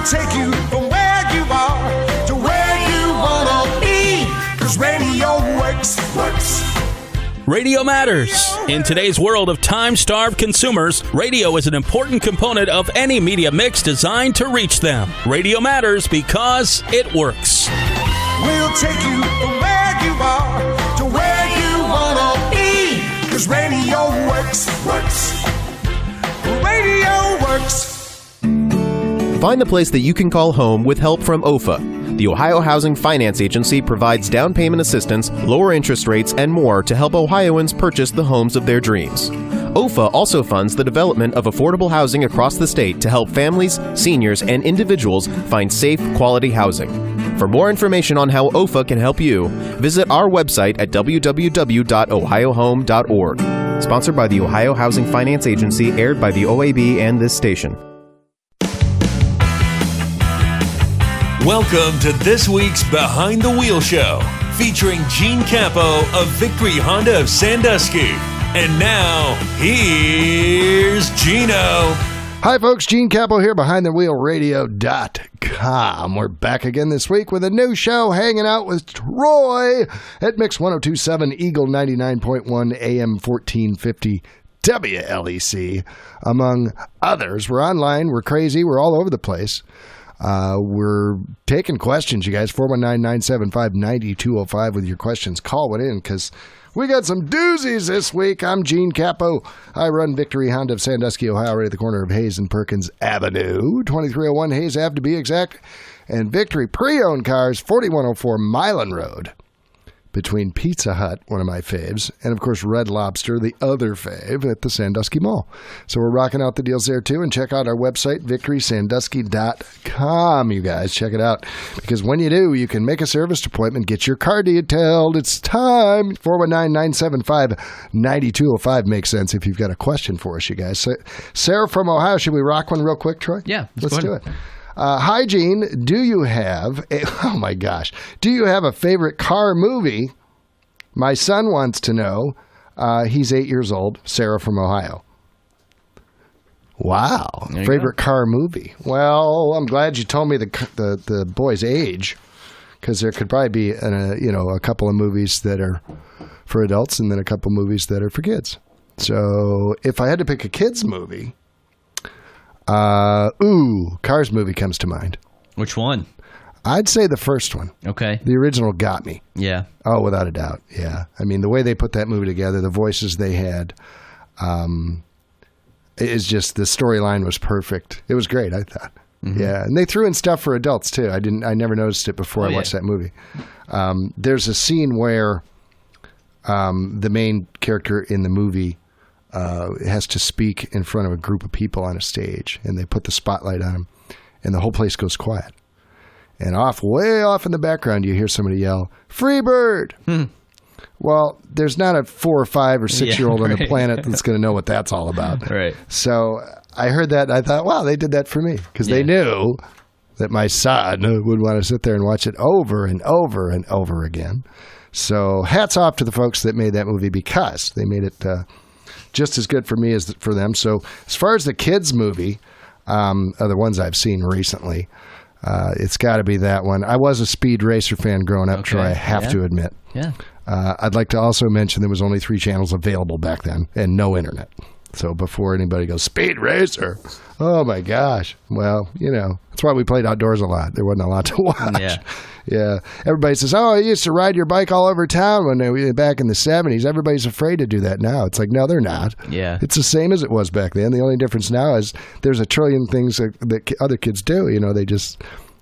take you from where you are to where you wanna be. 'Cause radio works. Radio matters. In today's world of time-starved consumers, radio is an important component of any media mix designed to reach them. Radio matters because it works. We'll take you from where you are to where you wanna be. 'Cause radio works. Radio works. Find the place that you can call home with help from OFA. The Ohio Housing Finance Agency provides down payment assistance, lower interest rates, and more to help Ohioans purchase the homes of their dreams. OFA also funds the development of affordable housing across the state to help families, seniors, and individuals find safe, quality housing. For more information on how OFA can help you, visit our website at www.ohiohome.org. Sponsored by the Ohio Housing Finance Agency, aired by the OAB and this station. Welcome to this week's Behind the Wheel Show, featuring Gene Capo of Victory Honda of Sandusky. And now, here's Gino. Hi, folks. Gene Capo here, BehindTheWheelRadio.com. We're back again this week with a new show, hanging out with Troy at Mix 102.7 Eagle 99.1 AM 1450 WLEC, among others. We're online. We're crazy. We're all over the place. We're taking questions, you guys. 419-975-9205 with your questions. Call it in because we got some doozies this week. I'm Gene Capo. I run Victory Honda of Sandusky, Ohio, right at the corner of Hayes and Perkins Avenue, 2301 Hayes Ave to be exact, and Victory Pre-Owned Cars, 4104 Milan Road, between Pizza Hut, one of my faves, and of course Red Lobster, the other fave, at the Sandusky Mall. So we're rocking out the deals there too, and check out our website, victorysandusky.com, you guys. Check it out, because when you do, you can make a service appointment, get your car detailed. It's time. 419-975-9205 makes sense if you've got a question for us, you guys. So, Sarah from Ohio, should we rock one real quick, Troy? Yeah. Let's do it. Hi, Gene. Do you have a favorite car movie? My son wants to know. He's 8 years old. Sarah from Ohio. Wow. Favorite car movie. Well, I'm glad you told me the boy's age, because there could probably be a couple of movies that are for adults and then a couple movies that are for kids. So if I had to pick a kid's movie, Cars movie comes to mind. Which one? I'd say the first one. Okay. The original got me. Yeah. Oh, without a doubt. Yeah. I mean, the way they put that movie together, the voices they had, it's just, the storyline was perfect. It was great, I thought. Mm-hmm. Yeah. And they threw in stuff for adults too. I never noticed it before I watched that movie. There's a scene where the main character in the movie has to speak in front of a group of people on a stage, and they put the spotlight on him, and the whole place goes quiet. And way off in the background, you hear somebody yell, "Free bird!" Well, there's not a 4 or 5 or 6-year-old on the planet that's going to know what that's all about. Right. So I heard that, and I thought, wow, they did that for me, because they knew that my son would want to sit there and watch it over and over and over again. So hats off to the folks that made that movie, because they made it just as good for me as for them. So as far as the kids' movie, are the ones I've seen recently, it's got to be that one. I was a Speed Racer fan growing up, Troy, I have to admit. Yeah. I'd like to also mention there was only 3 channels available back then and no internet. So before anybody goes, Speed Racer, oh my gosh. Well, that's why we played outdoors a lot. There wasn't a lot to watch. Yeah. Everybody says, oh, I used to ride your bike all over town back in the 70s. Everybody's afraid to do that now. It's like, no, they're not. Yeah. It's the same as it was back then. The only difference now is there's a trillion things that other kids do.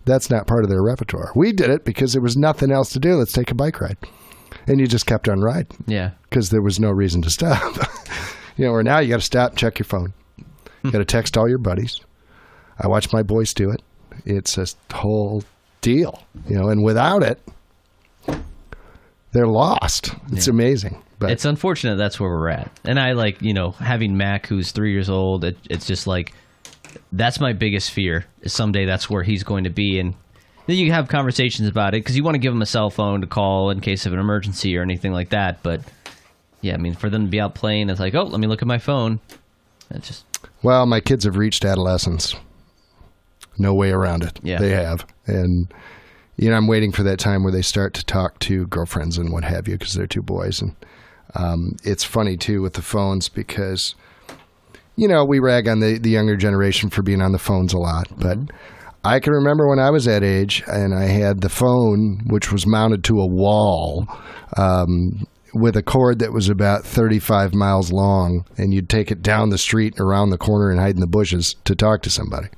That's not part of their repertoire. We did it because there was nothing else to do. Let's take a bike ride. And you just kept on riding. Yeah. Because there was no reason to stop. Where now you got to stop and check your phone. You got to text all your buddies. I watch my boys do it. It's a whole deal, and without it, they're lost. It's amazing. But it's unfortunate that's where we're at. And I having Mac, who's 3 years old, it's just like, that's my biggest fear, is someday that's where he's going to be. And then you have conversations about it, because you want to give him a cell phone to call in case of an emergency or anything like that. But yeah, I mean, for them to be out playing, it's like, oh, let me look at my phone. It's just... Well, my kids have reached adolescence. No way around it. Yeah. They have. And, you know, I'm waiting for that time where they start to talk to girlfriends and what have you, because they're 2 boys. And it's funny, too, with the phones because, you know, we rag on the younger generation for being on the phones a lot. But I can remember when I was that age and I had the phone, which was mounted to a wall, with a cord that was about 35 miles long, and you'd take it down the street and around the corner and hide in the bushes to talk to somebody.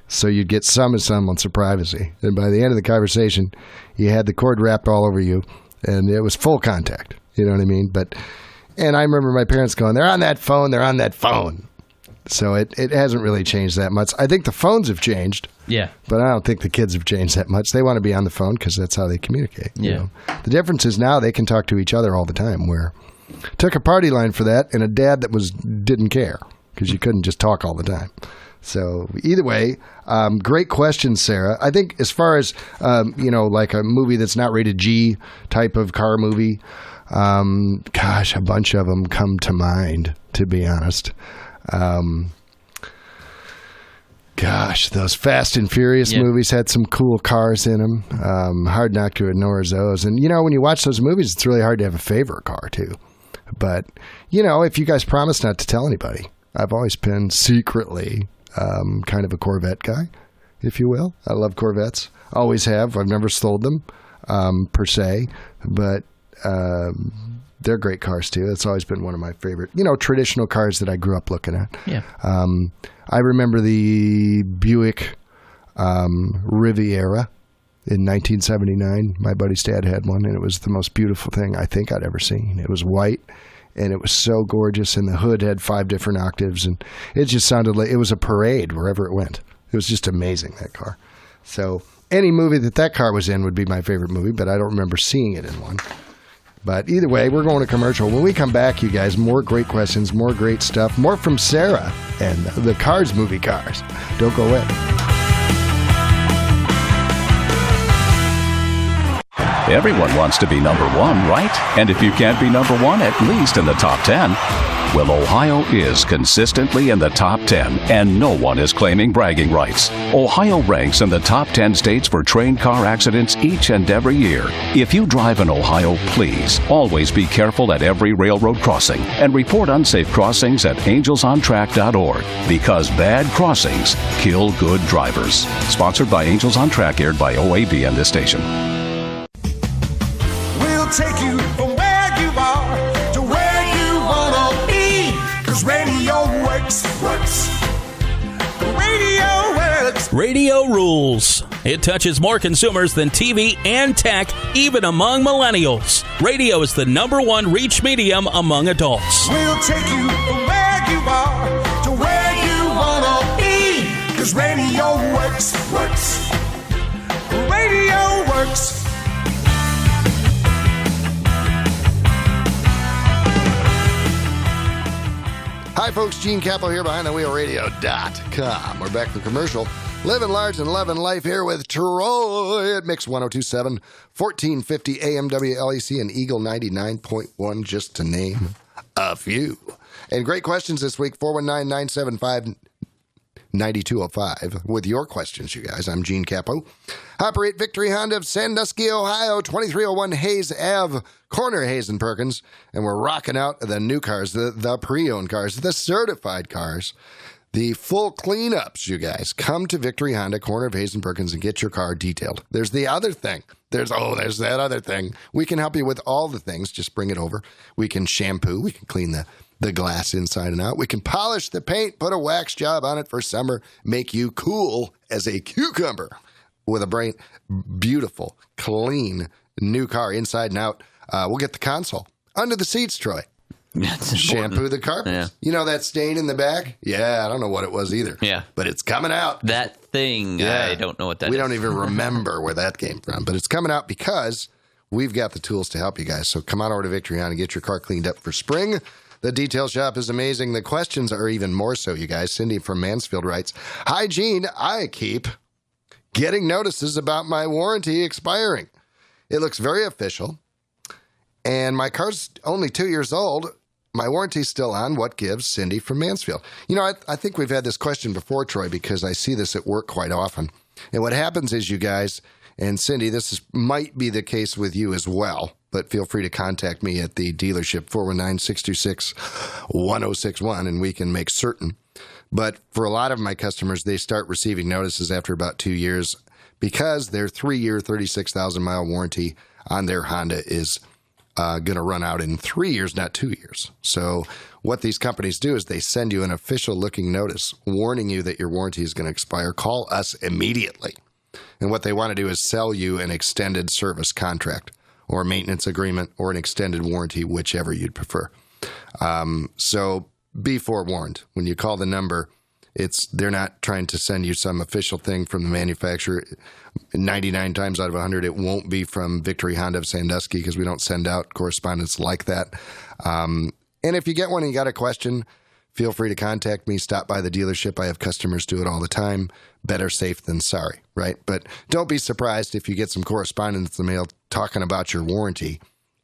So you'd get some semblance of privacy. And by the end of the conversation, you had the cord wrapped all over you, and it was full contact. You know what I mean? And I remember my parents going, they're on that phone, they're on that phone. So it hasn't really changed that much. I think the phones have changed. Yeah. But I don't think the kids have changed that much. They want to be on the phone because that's how they communicate. Yeah. You know? The difference is now they can talk to each other all the time, where took a party line for that and a dad that didn't care because you couldn't just talk all the time. So either way, great question, Sarah. I think as far as, you know, like a movie that's not rated G type of car movie, gosh, a bunch of them come to mind, to be honest. Gosh, those Fast and Furious movies had some cool cars in them. Hard not to ignore those. And, you know, when you watch those movies, it's really hard to have a favorite car, too. But, you know, if you guys promise not to tell anybody, I've always been secretly kind of a Corvette guy, if you will. I love Corvettes. Always have. I've never sold them, per se. But they're great cars, too. It's always been one of my favorite, you know, traditional cars that I grew up looking at. Yeah. I remember the Buick Riviera in 1979. My buddy's dad had one, and it was the most beautiful thing I think I'd ever seen. It was white, and it was so gorgeous, and the hood had 5 different octaves, and it just sounded like it was a parade wherever it went. It was just amazing, that car. So any movie that car was in would be my favorite movie, but I don't remember seeing it in one. But either way, we're going to commercial. When we come back, you guys, more great questions, more great stuff, more from Sarah and the Cars movie Cars. Don't go away. Everyone wants to be number one, right? And if you can't be number one, at least in the top 10. Well, Ohio is consistently in the top 10, and no one is claiming bragging rights. Ohio ranks in the top 10 states for train car accidents each and every year. If you drive in Ohio, please always be careful at every railroad crossing and report unsafe crossings at angelsontrack.org, because bad crossings kill good drivers. Sponsored by Angels on Track, aired by OAB and this station. We'll take you from where you are to where you wanna be. 'Cause radio works. Radio works. Radio rules. It touches more consumers than TV and tech, even among millennials. Radio is the #1 reach medium among adults. We'll take you from where you are to where you wanna be. 'Cause radio works. Radio works. Hi, folks. Gene Capo here, BehindTheWheelRadio.com. We're back from commercial. Living large and loving life here with Troy at Mix 102.7, 1450 AM WLEC, and Eagle 99.1, just to name a few. And great questions this week, 419-975-9205. With your questions, you guys. I'm Gene Capo. Operate Victory Honda of Sandusky, Ohio, 2301 Hayes Ave, corner Hayes and Perkins. And we're rocking out the new cars, the pre-owned cars, the certified cars, the full cleanups, you guys. Come to Victory Honda, corner of Hayes and Perkins, and get your car detailed. There's the other thing. There's that other thing. We can help you with all the things. Just bring it over. We can shampoo. We can clean the glass inside and out. We can polish the paint, put a wax job on it for summer, make you cool as a cucumber with a beautiful, clean, new car inside and out. We'll get the console. Under the seats, Troy. Shampoo the carpets. Yeah. You know that stain in the back? Yeah, I don't know what it was either. Yeah. But it's coming out. That thing, Yeah. I don't know what that is. We don't even remember where that came from. But it's coming out because we've got the tools to help you guys. So come on over to Victory Honda and get your car cleaned up for spring. The detail shop is amazing. The questions are even more so, you guys. Cindy from Mansfield writes, "Hi, Gene. I keep getting notices about my warranty expiring. It looks very official, and my car's only 2 years old. my warranty's still on. What gives? Cindy from Mansfield. You know, I think we've had this question before, Troy, because I see this at work quite often. And what happens is you guys, and Cindy, might be the case with you as well, but feel free to contact me at the dealership, 419-626-1061, and we can make certain. But for a lot of my customers, they start receiving notices after about 2 years because their 3-year, 36,000-mile warranty on their Honda is going to run out in 3 years, not 2 years. So what these companies do is they send you an official-looking notice warning you that your warranty is going to expire. Call us immediately. And what they want to do is sell you an extended service contract or maintenance agreement or an extended warranty, whichever you'd prefer. So be forewarned. When you call the number, they're not trying to send you some official thing from the manufacturer. 99 times out of 100, it won't be from Victory Honda of Sandusky because we don't send out correspondence like that. And if you get one and you got a question, feel free to contact me. Stop by the dealership. I have customers do it all the time. Better safe than sorry, right? But don't be surprised if you get some correspondence in the mail talking about your warranty.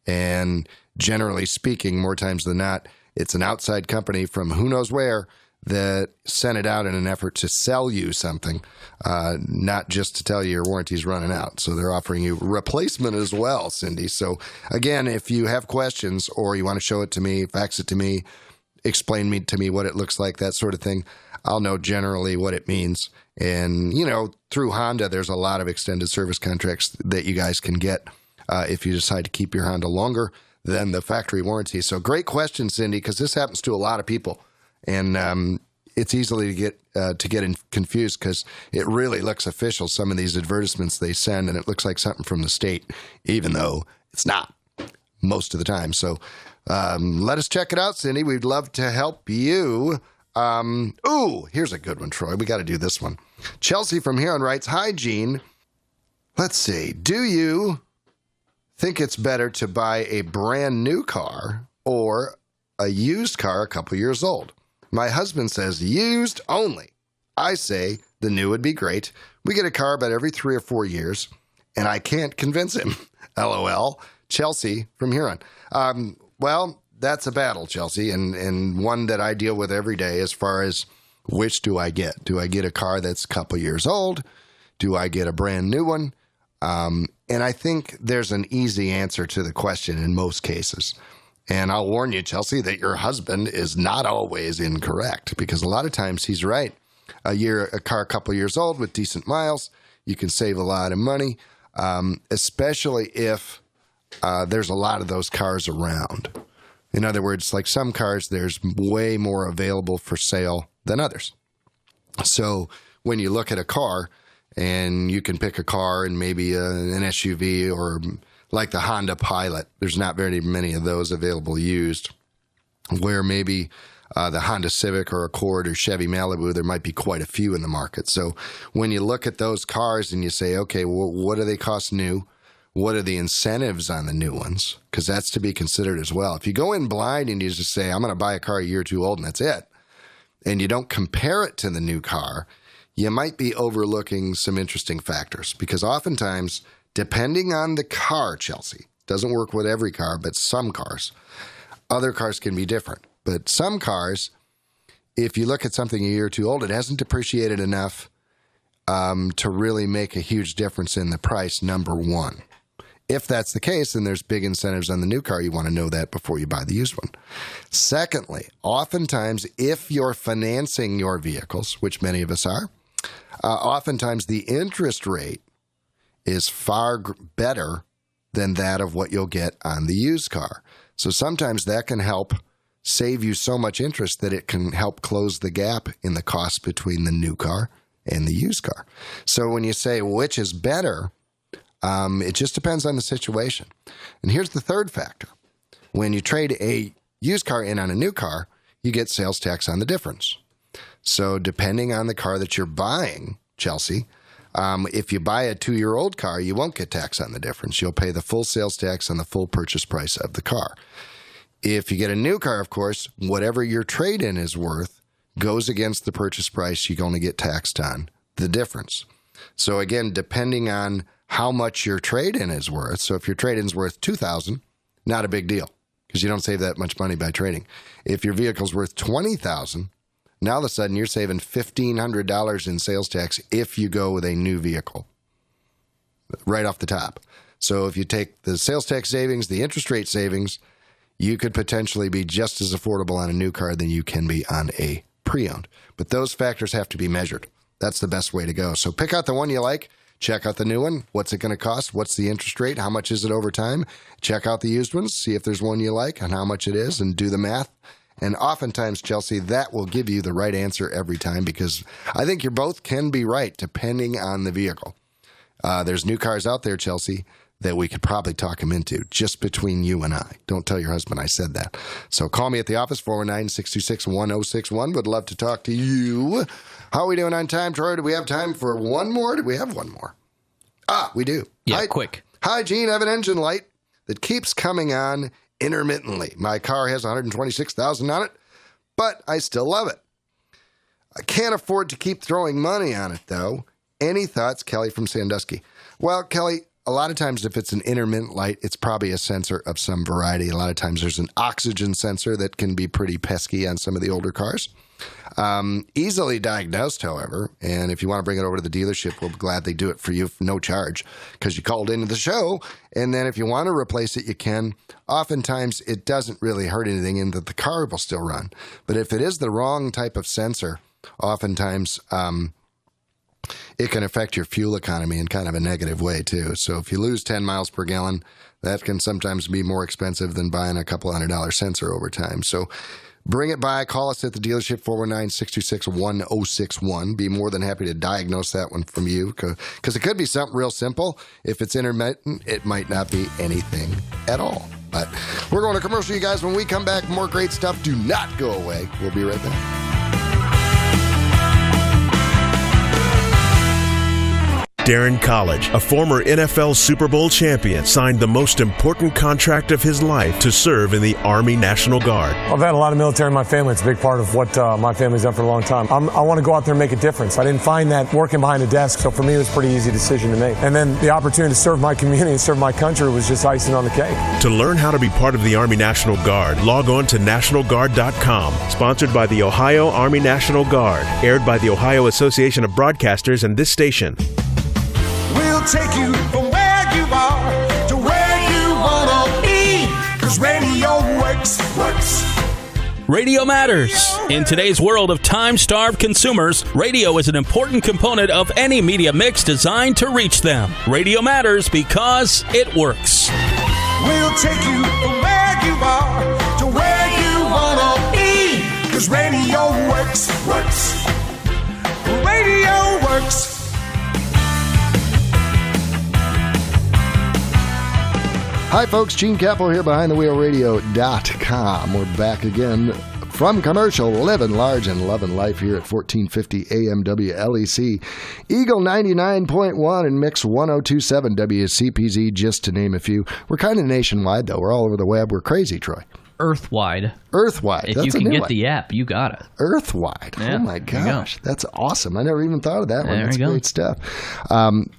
And generally speaking, more times than not, it's an outside company from who knows where that sent it out in an effort to sell you something, not just to tell you your warranty's running out. So they're offering you replacement as well, Cindy. So again, if you have questions or you want to show it to me, fax it to me, explain to me what it looks like, that sort of thing, I'll know generally what it means. And, you know, through Honda, there's a lot of extended service contracts that you guys can get if you decide to keep your Honda longer than the factory warranty. So great question, Cindy, because this happens to a lot of people. And it's easily to get confused because it really looks official, some of these advertisements they send, and it looks like something from the state, even though it's not most of the time. So let us check it out, Cindy. We'd love to help you. Here's a good one, Troy. We got to do this one. Chelsea from Huron writes, "Hi, Gene. Let's see. Do you think it's better to buy a brand new car or a used car a couple years old? My husband says used only. I say the new would be great. We get a car about every 3 or 4 years, and I can't convince him. LOL. Chelsea from Huron." Well, that's a battle, Chelsea, and one that I deal with every day as far as which do I get? Do I get a car that's a couple years old? Do I get a brand new one? And I think there's an easy answer to the question in most cases. And I'll warn you, Chelsea, that your husband is not always incorrect because a lot of times he's right. A car a couple years old with decent miles, you can save a lot of money, especially if there's a lot of those cars around. In other words, like some cars, there's way more available for sale than others. So when you look at a car and you can pick a car and maybe an SUV or like the Honda Pilot, there's not very many of those available used, where maybe the Honda Civic or Accord or Chevy Malibu, there might be quite a few in the market. So when you look at those cars and you say, okay, well, what do they cost new? What are the incentives on the new ones? Because that's to be considered as well. If you go in blind and you just say, I'm going to buy a car a year or two old and that's it, and you don't compare it to the new car, you might be overlooking some interesting factors. Because oftentimes, depending on the car, Chelsea, doesn't work with every car, but some cars, other cars can be different. But some cars, if you look at something a year or two old, it hasn't depreciated enough to really make a huge difference in the price, number one. If that's the case, then there's big incentives on the new car. You want to know that before you buy the used one. Secondly, oftentimes, if you're financing your vehicles, which many of us are, oftentimes the interest rate is far better than that of what you'll get on the used car. So sometimes that can help save you so much interest that it can help close the gap in the cost between the new car and the used car. So when you say which is better, it just depends on the situation. And here's the third factor. When you trade a used car in on a new car, you get sales tax on the difference. So depending on the car that you're buying, Chelsea, if you buy a 2-year-old car, you won't get tax on the difference. You'll pay the full sales tax on the full purchase price of the car. If you get a new car, of course, whatever your trade-in is worth goes against the purchase price. You only get taxed on the difference. So again, depending on how much your trade-in is worth. So if your trade-in is worth $2,000, not a big deal. because you don't save that much money by trading. If your vehicle's worth $20,000, now all of a sudden you're saving $1,500 in sales tax if you go with a new vehicle right off the top. So if you take the sales tax savings, the interest rate savings, you could potentially be just as affordable on a new car than you can be on a pre-owned. But those factors have to be measured. That's the best way to go. So pick out the one you like. Check out the new one. What's it going to cost? What's the interest rate? How much is it over time? Check out the used ones. See if there's one you like and how much it is, and do the math. And oftentimes, Chelsea, that will give you the right answer every time, because I think you both can be right depending on the vehicle. There's new cars out there, Chelsea, that we could probably talk him into just between you and I. Don't tell your husband I said that. So call me at the office, 419-626-1061. Would love to talk to you. How are we doing on time, Troy? Do we have time for one more? Do we have one more? We do. Yeah, quick. Hi, Gene. I have an engine light that keeps coming on intermittently. My car has 126,000 on it, but I still love it. I can't afford to keep throwing money on it, though. Any thoughts? Kelly from Sandusky. Well, Kelly, a lot of times if it's an intermittent light, it's probably a sensor of some variety. A lot of times there's an oxygen sensor that can be pretty pesky on some of the older cars. Easily diagnosed, however, and if you want to bring it over to the dealership, we'll gladly do it for you for no charge, because you called into the show. And then if you want to replace it, you can. Oftentimes it doesn't really hurt anything in that the car will still run. But if it is the wrong type of sensor, oftentimes it can affect your fuel economy in kind of a negative way too. So if you lose 10 miles per gallon, that can sometimes be more expensive than buying a couple $100 sensor over time. So bring it by. Call us at the dealership, 419-626-1061. Be more than happy to diagnose that one from you, because it could be something real simple. If it's intermittent, it might not be anything at all. But we're going to commercial, you guys. When we come back, more great stuff. Do not go away. We'll be right back. Darren College, a former NFL Super Bowl champion, signed the most important contract of his life to serve in the Army National Guard. I've had a lot of military in my family. It's a big part of what my family's done for a long time. I want to go out there and make a difference. I didn't find that working behind a desk, so for me it was a pretty easy decision to make. And then the opportunity to serve my community and serve my country was just icing on the cake. To learn how to be part of the Army National Guard, log on to nationalguard.com. Sponsored by the Ohio Army National Guard. Aired by the Ohio Association of Broadcasters and this station. We'll take you from where you are to where you want to be, 'cause radio works. Radio matters. In today's world of time-starved consumers, radio is an important component of any media mix designed to reach them. Radio matters because it works. We'll take you from where you are to where you want to be, 'cause radio works. Radio works. Hi, folks. Gene Capo here, BehindTheWheelRadio.com. We're back again from commercial, living large and loving life here at 1450 AM WLEC, Eagle 99.1 and Mix 102.7 WCPZ, just to name a few. We're kind of nationwide, though. We're all over the web. We're crazy, Troy. Earthwide. Earthwide. If you can get the app, you got it. Earthwide. Yeah, oh, my gosh. That's awesome. I never even thought of that one. That's great stuff. I'm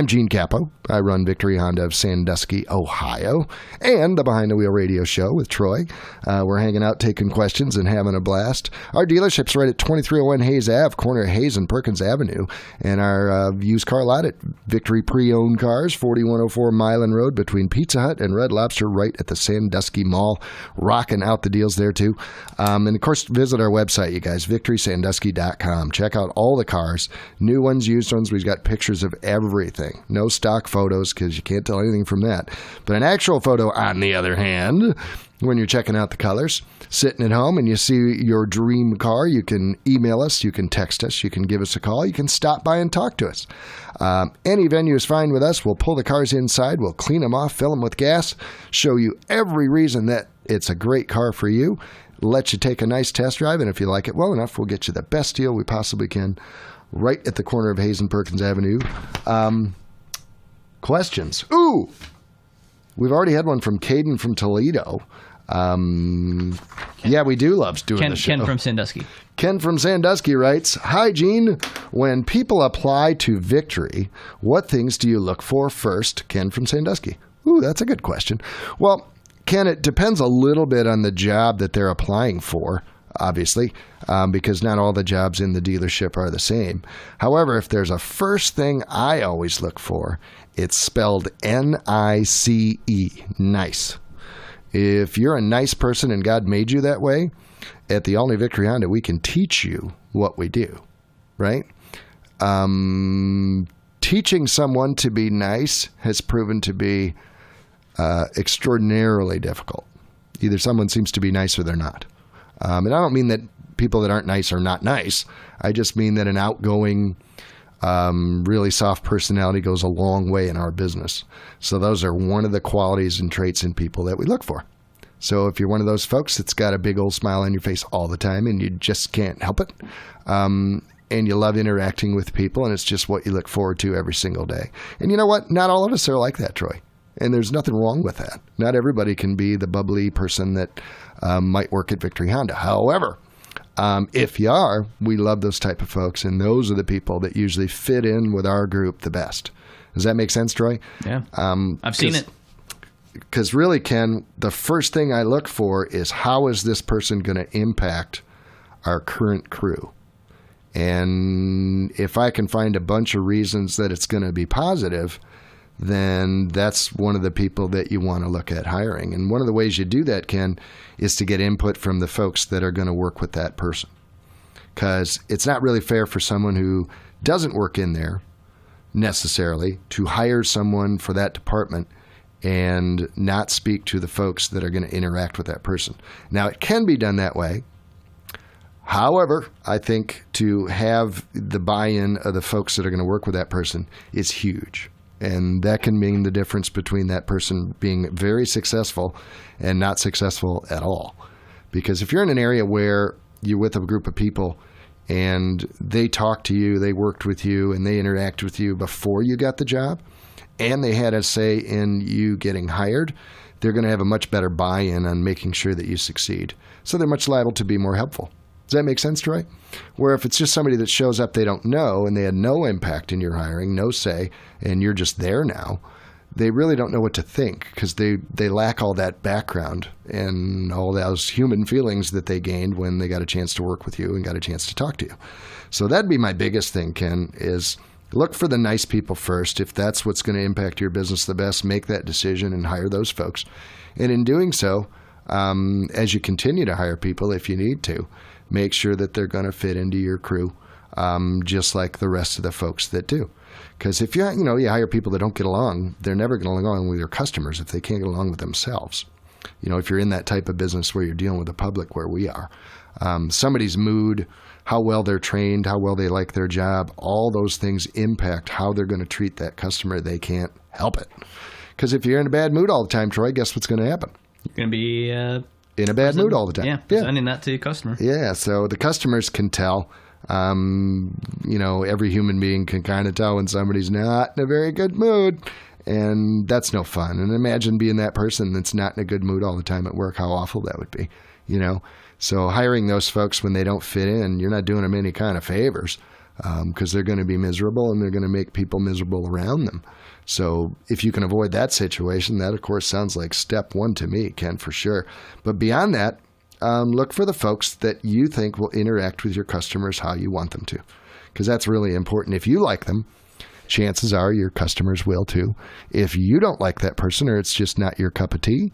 Gene Capo. I run Victory Honda of Sandusky, Ohio, and the Behind the Wheel radio show with Troy. We're hanging out, taking questions, and having a blast. Our dealership's right at 2301 Hayes Ave, corner of Hayes and Perkins Avenue, and our used car lot at Victory Pre-Owned Cars, 4104 Milan Road, between Pizza Hut and Red Lobster, right at the Sandusky Mall. Rocking out the deals there, too. And, of course, visit our website, you guys, victorysandusky.com. Check out all the cars, new ones, used ones. We've got pictures of everything. No stock photos, because you can't tell anything from that. But an actual photo, on the other hand, when you're checking out the colors, sitting at home and you see your dream car, you can email us, you can text us, you can give us a call, you can stop by and talk to us. Any venue is fine with us. We'll pull the cars inside, we'll clean them off, fill them with gas, show you every reason that it's a great car for you, let you take a nice test drive, and if you like it well enough, we'll get you the best deal we possibly can right at the corner of Hayes and Perkins Avenue. Questions. Ooh! We've already had one from Caden from Toledo. Yeah, we do love doing the show. Ken from Sandusky. Ken from Sandusky writes, Hi, Gene. When people apply to Victory, what things do you look for first? Ken from Sandusky. Ooh, that's a good question. Well, Ken, it depends a little bit on the job that they're applying for, obviously, because not all the jobs in the dealership are the same. However, if there's a first thing I always look for, it's spelled N-I-C-E, nice. If you're a nice person and God made you that way, at the Olney Victory Honda, we can teach you what we do, right? Teaching someone to be nice has proven to be extraordinarily difficult. Either someone seems to be nice or they're not. And I don't mean that people that aren't nice are not nice. I just mean that an outgoing, really soft personality goes a long way in our business. So those are one of the qualities and traits in people that we look for. So if you're one of those folks that's got a big old smile on your face all the time and you just can't help it, and you love interacting with people, and it's just what you look forward to every single day. And you know what? Not all of us are like that, Troy. And there's nothing wrong with that. Not everybody can be the bubbly person that might work at Victory Honda. However, if you are, we love those type of folks, and those are the people that usually fit in with our group the best. Does that make sense, Troy? Yeah. I've seen it. Because really, Ken, the first thing I look for is how is this person going to impact our current crew? And if I can find a bunch of reasons that it's going to be positive, then that's one of the people that you want to look at hiring. And one of the ways you do that, Ken, is to get input from the folks that are going to work with that person. Because it's not really fair for someone who doesn't work in there necessarily to hire someone for that department and not speak to the folks that are going to interact with that person. Now, it can be done that way. However, I think to have the buy-in of the folks that are going to work with that person is huge. And that can mean the difference between that person being very successful and not successful at all. Because if you're in an area where you're with a group of people and they talk to you, they worked with you, and they interact with you before you got the job, and they had a say in you getting hired, they're going to have a much better buy-in on making sure that you succeed. So they're much liable to be more helpful. Does that make sense, Troy? Where if it's just somebody that shows up they don't know and they had no impact in your hiring, no say, and you're just there now, they really don't know what to think because they lack all that background and all those human feelings that they gained when they got a chance to work with you and got a chance to talk to you. So that'd be my biggest thing, Ken, is look for the nice people first. If that's what's going to impact your business the best, make that decision and hire those folks. And in doing so, as you continue to hire people, if you need to, make sure that they're going to fit into your crew, just like the rest of the folks that do. Because if you hire people that don't get along, they're never going to get along with your customers if they can't get along with themselves. If you're in that type of business where you're dealing with the public, where we are, somebody's mood, how well they're trained, how well they like their job, all those things impact how they're going to treat that customer. They can't help it. Because if you're in a bad mood all the time, Troy, guess what's going to happen? You're going to be in a bad mood all the time. Yeah, presenting that to your customer. Yeah, so the customers can tell. Every human being can kind of tell when somebody's not in a very good mood, and that's no fun. And imagine being that person that's not in a good mood all the time at work, how awful that would be, So hiring those folks when they don't fit in, you're not doing them any kind of favors because they're going to be miserable and they're going to make people miserable around them. So if you can avoid that situation, that, of course, sounds like step one to me, Ken, for sure. But beyond that, look for the folks that you think will interact with your customers how you want them to, because that's really important. If you like them, chances are your customers will too. If you don't like that person or it's just not your cup of tea,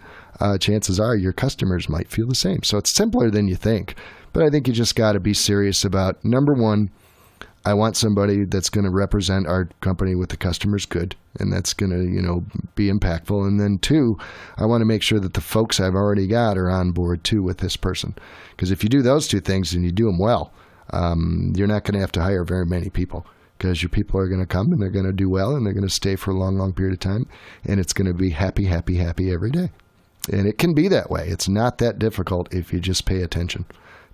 chances are your customers might feel the same. So it's simpler than you think. But I think you just got to be serious about, number one, I want somebody that's going to represent our company with the customers good, and that's going to, be impactful. And then two, I want to make sure that the folks I've already got are on board too with this person. Because if you do those two things and you do them well, you're not going to have to hire very many people, because your people are going to come and they're going to do well and they're going to stay for a long, long period of time, and it's going to be happy, happy, happy every day. And it can be that way. It's not that difficult if you just pay attention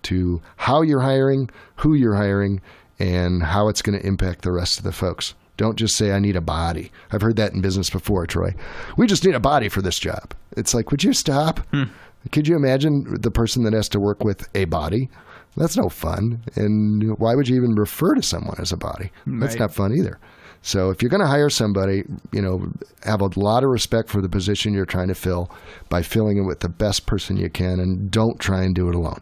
to how you're hiring, who you're hiring, and how it's going to impact the rest of the folks. Don't just say, I need a body. I've heard that in business before, Troy. We just need a body for this job. It's like, would you stop? Could you imagine the person that has to work with a body? That's no fun. And why would you even refer to someone as a body? That's not fun either. So if you're going to hire somebody, have a lot of respect for the position you're trying to fill by filling it with the best person you can, and don't try and do it alone.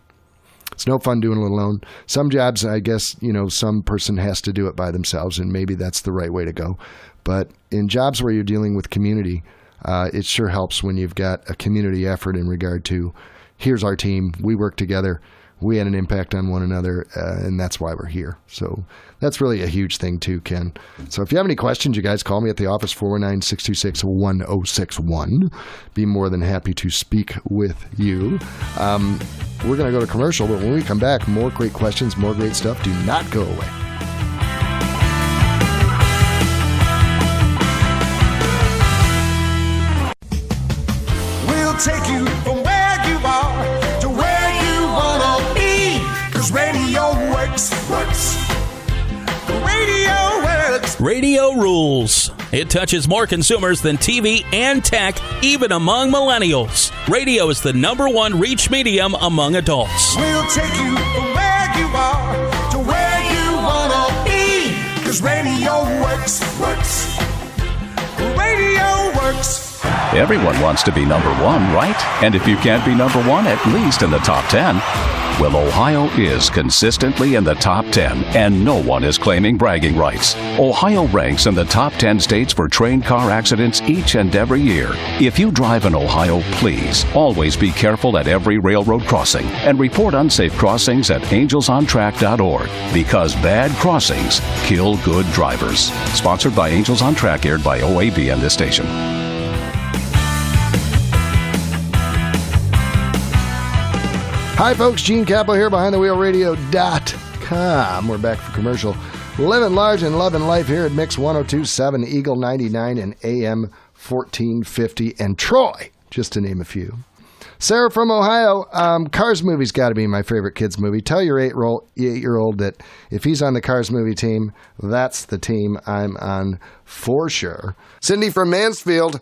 It's no fun doing it alone. Some jobs, I guess, some person has to do it by themselves, and maybe that's the right way to go. But in jobs where you're dealing with community, it sure helps when you've got a community effort in regard to, here's our team, we work together, we had an impact on one another, and that's why we're here. So that's really a huge thing too, Ken. So if you have any questions, you guys call me at the office, 419-626-1061. Be more than happy to speak with you. We're going to go to commercial, but when we come back, more great questions, more great stuff. Do not go away. We'll take you from where you are to where you wanna be. 'Cause radio works. Radio works. Radio rules. It touches more consumers than TV and tech, even among millennials. Radio is the #1 reach medium among adults. We'll take you from where you are to where you wanna be. 'Cause radio works. Radio works. Everyone wants to be number one, right? And if you can't be number one, at least in the top 10. Well, Ohio is consistently in the top 10, and no one is claiming bragging rights. Ohio ranks in the top 10 states for train car accidents each and every year. If you drive in Ohio, please always be careful at every railroad crossing and report unsafe crossings at angelsontrack.org, because bad crossings kill good drivers. Sponsored by Angels on Track, aired by OAB and this station. Hi, folks. Gene Capo here, BehindTheWheelRadio.com. We're back for commercial. Living large and loving life here at Mix 102.7, Eagle 99, and AM 1450, and Troy, just to name a few. Sarah from Ohio, Cars movie's got to be my favorite kids movie. Tell your 8-year-old that if he's on the Cars movie team, that's the team I'm on for sure. Cindy from Mansfield,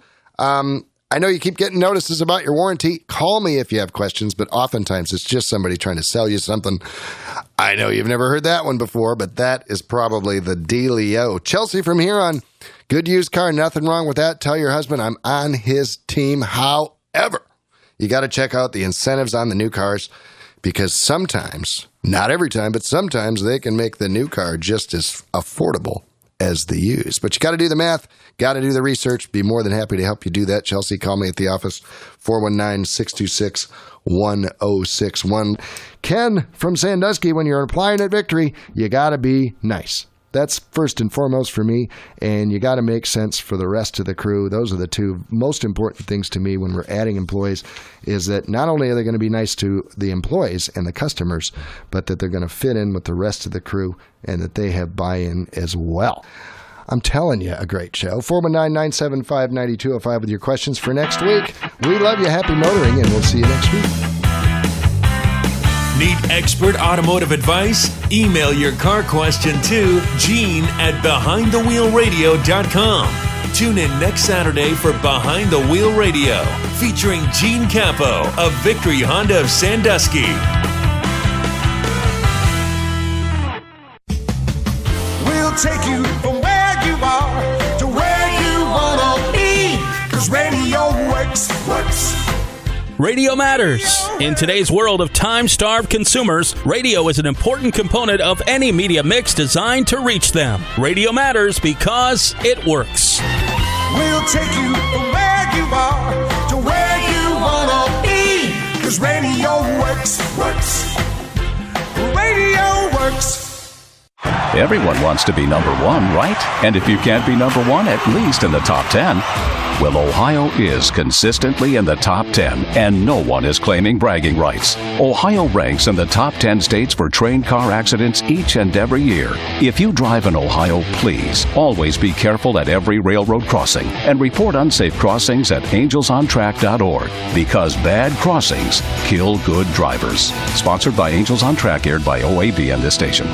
I know you keep getting notices about your warranty. Call me if you have questions, but oftentimes it's just somebody trying to sell you something. I know you've never heard that one before, but that is probably the dealio. Chelsea from Huron, good used car, nothing wrong with that. Tell your husband I'm on his team. However, you got to check out the incentives on the new cars, because sometimes, not every time, but sometimes they can make the new car just as affordable as the used. But you got to do the math, got to do the research. Be more than happy to help you do that. Chelsea, call me at the office, 419-626-1061. Ken from Sandusky, when you're applying at Victory, you got to be nice. That's first and foremost for me, and you got to make sense for the rest of the crew. Those are the two most important things to me when we're adding employees, is that not only are they going to be nice to the employees and the customers, but that they're going to fit in with the rest of the crew and that they have buy-in as well. I'm telling you, a great show. 419-975-9205 with your questions for next week. We love you. Happy motoring, and we'll see you next week. Need expert automotive advice? Email your car question to Gene at BehindTheWheelRadio.com. Tune in next Saturday for Behind the Wheel Radio, featuring Gene Capo of Victory Honda of Sandusky. We'll take you from where you are to where you wanna be. 'Cause radio works. Radio matters. In today's world of time-starved consumers, radio is an important component of any media mix designed to reach them. Radio matters because it works. We'll take you from where you are to where you wanna be. 'Cause radio works. Radio works. Everyone wants to be number one, right? And if you can't be number one, at least in the top 10. Well, Ohio is consistently in the top 10, and no one is claiming bragging rights. Ohio ranks in the top 10 states for train car accidents each and every year. If you drive in Ohio, please always be careful at every railroad crossing and report unsafe crossings at angelsontrack.org, because bad crossings kill good drivers. Sponsored by Angels on Track, aired by OAB and this station.